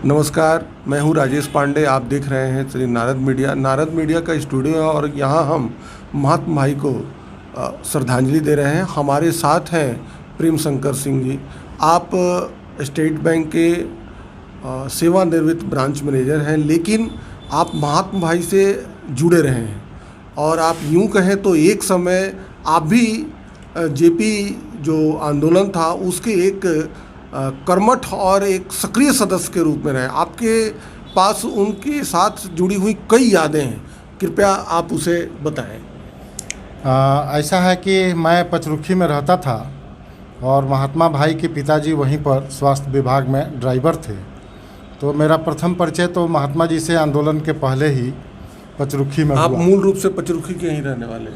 नमस्कार, मैं हूं राजेश पांडे। आप देख रहे हैं श्री नारद मीडिया। नारद मीडिया का स्टूडियो है और यहां हम महात्मा भाई को श्रद्धांजलि दे रहे हैं। हमारे साथ हैं प्रेम शंकर सिंह जी। आप स्टेट बैंक के सेवानिवृत्त ब्रांच मैनेजर हैं, लेकिन आप महात्मा भाई से जुड़े रहे हैं और आप यूं कहें तो एक समय आप भी जेपी जो आंदोलन था उसके एक कर्मठ और एक सक्रिय सदस्य के रूप में रहे। आपके पास उनके साथ जुड़ी हुई कई यादें हैं, कृपया आप उसे बताएं। ऐसा है कि मैं पचरुखी में रहता था और महात्मा भाई के पिताजी वहीं पर स्वास्थ्य विभाग में ड्राइवर थे। तो मेरा प्रथम परिचय तो महात्मा जी से आंदोलन के पहले ही पचरुखी में आप हुआ। मूल रूप से पचरुखी के ही रहने वाले?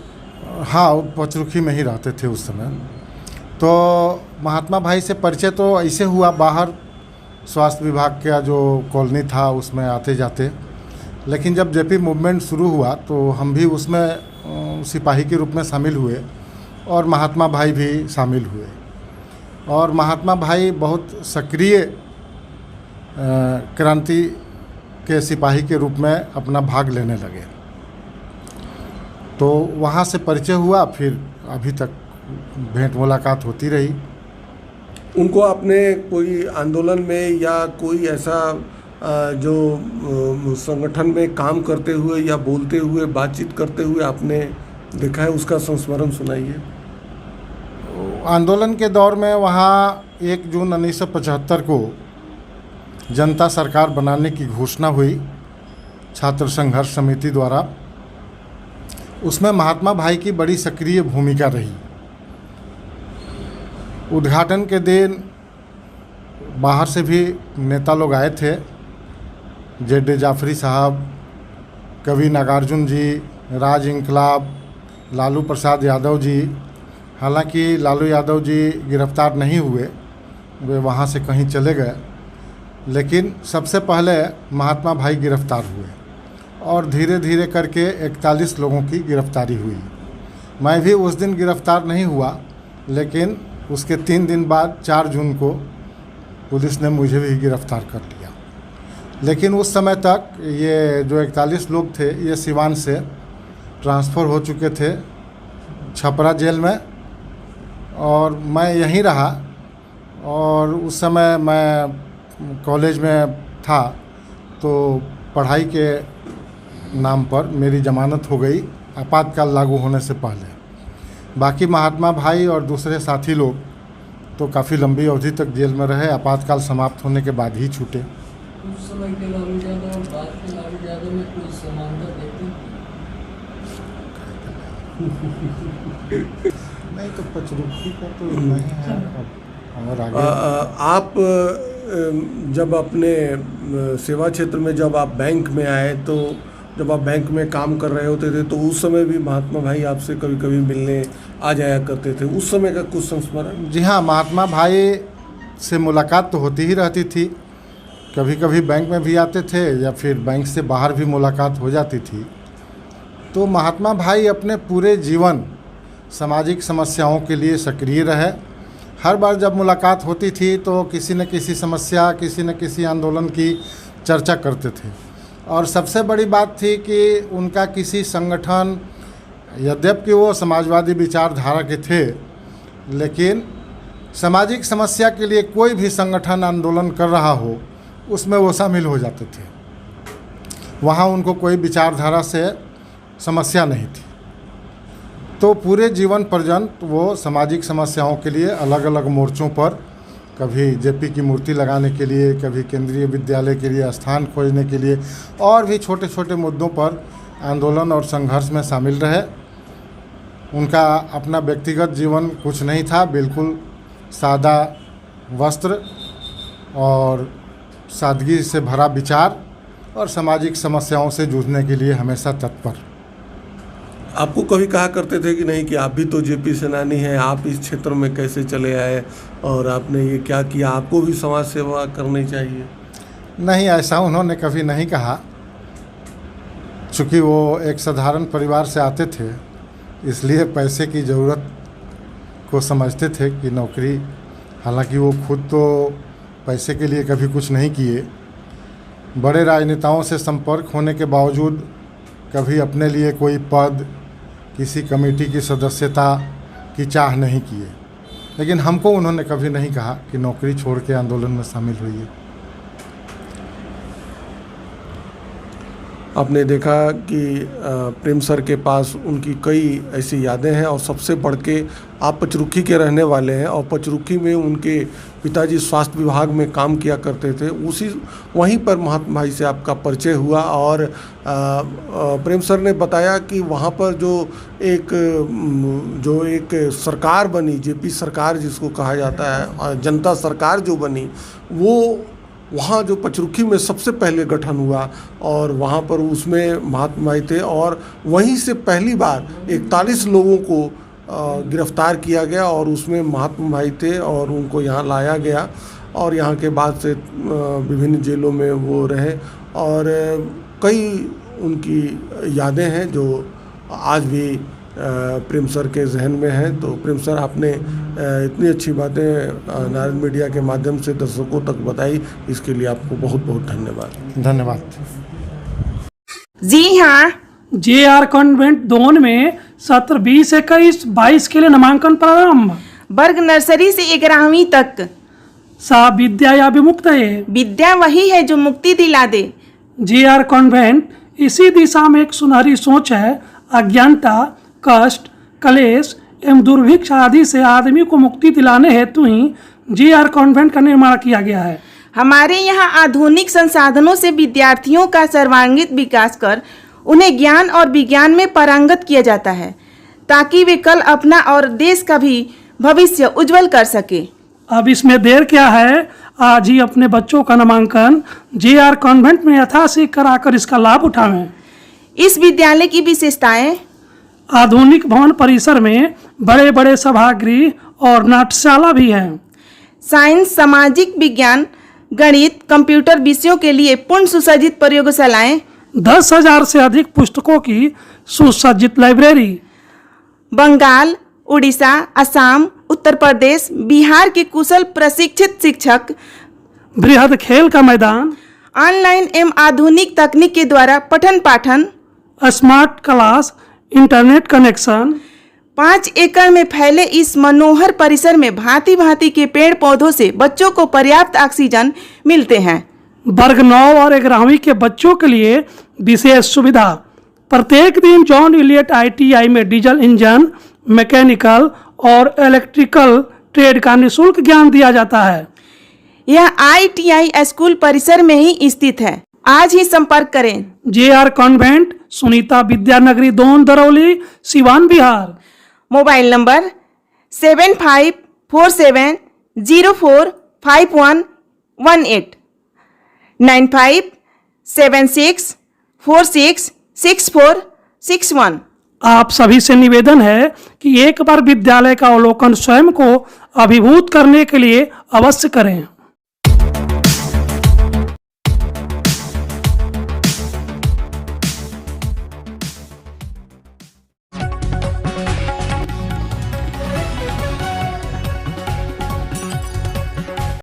हाँ, पचरुखी में ही रहते थे उस समय। तो महात्मा भाई से परिचय तो ऐसे हुआ, बाहर स्वास्थ्य विभाग का जो कॉलोनी था उसमें आते जाते। लेकिन जब जेपी मूवमेंट शुरू हुआ तो हम भी उसमें सिपाही के रूप में शामिल हुए और महात्मा भाई भी शामिल हुए। और महात्मा भाई बहुत सक्रिय क्रांति के सिपाही के रूप में अपना भाग लेने लगे। तो वहाँ से परिचय हुआ, फिर अभी तक भेंट मुलाकात होती रही। उनको आपने कोई आंदोलन में या कोई ऐसा जो संगठन में काम करते हुए या बोलते हुए बातचीत करते हुए आपने देखा है, उसका संस्मरण सुनाइए। आंदोलन के दौर में वहाँ 1 जून 1975 को जनता सरकार बनाने की घोषणा हुई छात्र संघर्ष समिति द्वारा। उसमें महात्मा भाई की बड़ी सक्रिय भूमिका रही। उद्घाटन के दिन बाहर से भी नेता लोग आए थे, जेडे जाफरी साहब, कवि नागार्जुन जी, राज इंकलाब, लालू प्रसाद यादव जी। हालांकि लालू यादव जी गिरफ्तार नहीं हुए, वे वहाँ से कहीं चले गए, लेकिन सबसे पहले महात्मा भाई गिरफ्तार हुए और धीरे धीरे करके 41 लोगों की गिरफ्तारी हुई। मैं भी उस दिन गिरफ्तार नहीं हुआ, लेकिन उसके 3 दिन बाद 4 जून को पुलिस ने मुझे भी गिरफ्तार कर लिया। लेकिन उस समय तक ये जो 41 लोग थे ये सिवान से ट्रांसफ़र हो चुके थे छपरा जेल में, और मैं यहीं रहा। और उस समय मैं कॉलेज में था, तो पढ़ाई के नाम पर मेरी ज़मानत हो गई आपातकाल लागू होने से पहले। बाकी महात्मा भाई और दूसरे साथी लोग तो काफ़ी लंबी अवधि तक जेल में रहे, आपातकाल समाप्त होने के बाद ही छूटे। उस समय के लालू यादव और बाद के लालू यादव में कोई समानता देखते नहीं? तो पचरुखी का तो नहीं है। और आगे आप जब अपने सेवा क्षेत्र में जब आप बैंक में आए, तो जब आप बैंक में काम कर रहे होते थे तो उस समय भी महात्मा भाई आपसे कभी कभी मिलने आ जाया करते थे। उस समय का कुछ संस्मरण? जी हाँ, महात्मा भाई से मुलाकात तो होती ही रहती थी। कभी कभी बैंक में भी आते थे या फिर बैंक से बाहर भी मुलाकात हो जाती थी। तो महात्मा भाई अपने पूरे जीवन सामाजिक समस्याओं के लिए सक्रिय रहे। हर बार जब मुलाकात होती थी तो किसी न किसी समस्या, किसी न किसी आंदोलन की चर्चा करते थे। और सबसे बड़ी बात थी कि उनका किसी संगठन, यद्यपि वो समाजवादी विचारधारा के थे, लेकिन सामाजिक समस्या के लिए कोई भी संगठन आंदोलन कर रहा हो उसमें वो शामिल हो जाते थे। वहाँ उनको कोई विचारधारा से समस्या नहीं थी। तो पूरे जीवन पर्यंत वो सामाजिक समस्याओं के लिए अलग अलग मोर्चों पर, कभी जेपी की मूर्ति लगाने के लिए, कभी केंद्रीय विद्यालय के लिए स्थान खोजने के लिए, और भी छोटे छोटे मुद्दों पर आंदोलन और संघर्ष में शामिल रहे। उनका अपना व्यक्तिगत जीवन कुछ नहीं था, बिल्कुल सादा वस्त्र और सादगी से भरा विचार और सामाजिक समस्याओं से जूझने के लिए हमेशा तत्पर। आपको कभी कहा करते थे कि नहीं कि आप भी तो जेपी सेनानी हैं, आप इस क्षेत्र में कैसे चले आए और आपने ये क्या किया, आपको भी समाज सेवा करनी चाहिए? नहीं, ऐसा उन्होंने कभी नहीं कहा। चूँकि वो एक साधारण परिवार से आते थे, इसलिए पैसे की ज़रूरत को समझते थे कि नौकरी, हालांकि वो खुद तो पैसे के लिए कभी कुछ नहीं किए, बड़े राजनेताओं से संपर्क होने के बावजूद कभी अपने लिए कोई पद, किसी कमेटी की सदस्यता की चाह नहीं किए, लेकिन हमको उन्होंने कभी नहीं कहा कि नौकरी छोड़ के आंदोलन में शामिल होइए। आपने देखा कि प्रेम सर के पास उनकी कई ऐसी यादें हैं और सबसे बढ़ के आप पचरुखी के रहने वाले हैं और पचरुखी में उनके पिताजी स्वास्थ्य विभाग में काम किया करते थे। वहीं पर महात्मा भाई से आपका परिचय हुआ और प्रेम सर ने बताया कि वहाँ पर जो एक सरकार बनी, जेपी सरकार जिसको कहा जाता है, जनता सरकार जो बनी, वो वहाँ जो पचरुखी में सबसे पहले गठन हुआ और वहाँ पर उसमें महात्मा भाई थे और वहीं से पहली बार 41 लोगों को गिरफ्तार किया गया और उसमें महात्मा भाई थे और उनको यहाँ लाया गया और यहाँ के बाद से विभिन्न जेलों में वो रहे और कई उनकी यादें हैं जो आज भी प्रेम सर के जहन में हैं। तो प्रेम सर, आपने इतनी अच्छी बातें नारद मीडिया के माध्यम से दर्शकों तक बताई, इसके लिए आपको बहुत बहुत धन्यवाद। धन्यवाद। जी हाँ, JR कॉन्वेंट दोन में सत्र 20-21-22 के लिए नामांकन प्रारंभ। वर्ग नर्सरी से 11वीं तक। सा विद्या या विमुक्त है, विद्या वही है जो मुक्ति दिला दे। JR कॉन्वेंट इसी दिशा में एक सुनहरी सोच है। अज्ञानता, कष्ट, कलेश एवं दुर्भिक्ष आदि से आदमी को मुक्ति दिलाने हेतु ही JR कॉन्वेंट का निर्माण किया गया है। हमारे यहाँ आधुनिक संसाधनों से विद्यार्थियों का सर्वांगीण विकास कर उन्हें ज्ञान और विज्ञान में पारंगत किया जाता है ताकि वे कल अपना और देश का भी भविष्य उज्जवल कर सके। अब इसमें देर क्या है, आज ही अपने बच्चों का नामांकन JR कॉन्वेंट में यथाशीघ्र कराकर इसका लाभ उठाएं। इस विद्यालय की विशेषताएं: आधुनिक भवन परिसर में बड़े बड़े सभागृह और नाट्यशाला भी हैं। साइंस, सामाजिक विज्ञान, गणित, कंप्यूटर विषयों के लिए पूर्ण सुसज्जित प्रयोगशालाएं, 10,000 से अधिक पुस्तकों की सुसज्जित लाइब्रेरी। बंगाल, उड़ीसा, असम, उत्तर प्रदेश, बिहार के कुशल प्रशिक्षित शिक्षक, बृहद खेल का मैदान, ऑनलाइन एवं आधुनिक तकनीक के द्वारा पठन पाठन, स्मार्ट क्लास, इंटरनेट कनेक्शन। 5 एकड़ में फैले इस मनोहर परिसर में भांति भांति के पेड़ पौधों से बच्चों को पर्याप्त ऑक्सीजन मिलते हैं। वर्ग 9 और 11वीं के बच्चों के लिए विशेष सुविधा। प्रत्येक दिन जॉन इलियट ITI में डीजल इंजन, मैकेनिकल और इलेक्ट्रिकल ट्रेड का निःशुल्क ज्ञान दिया जाता है। यह ITI स्कूल परिसर में ही स्थित है। आज ही संपर्क करें। JR कॉन्वेंट, सुनीता विद्यानगरी 2, दरौली, सिवान, बिहार। Mobile number 7547045118 9576466461। आप सभी से निवेदन है कि एक बार विद्यालय का अवलोकन स्वयं को अभिभूत करने के लिए अवश्य करें।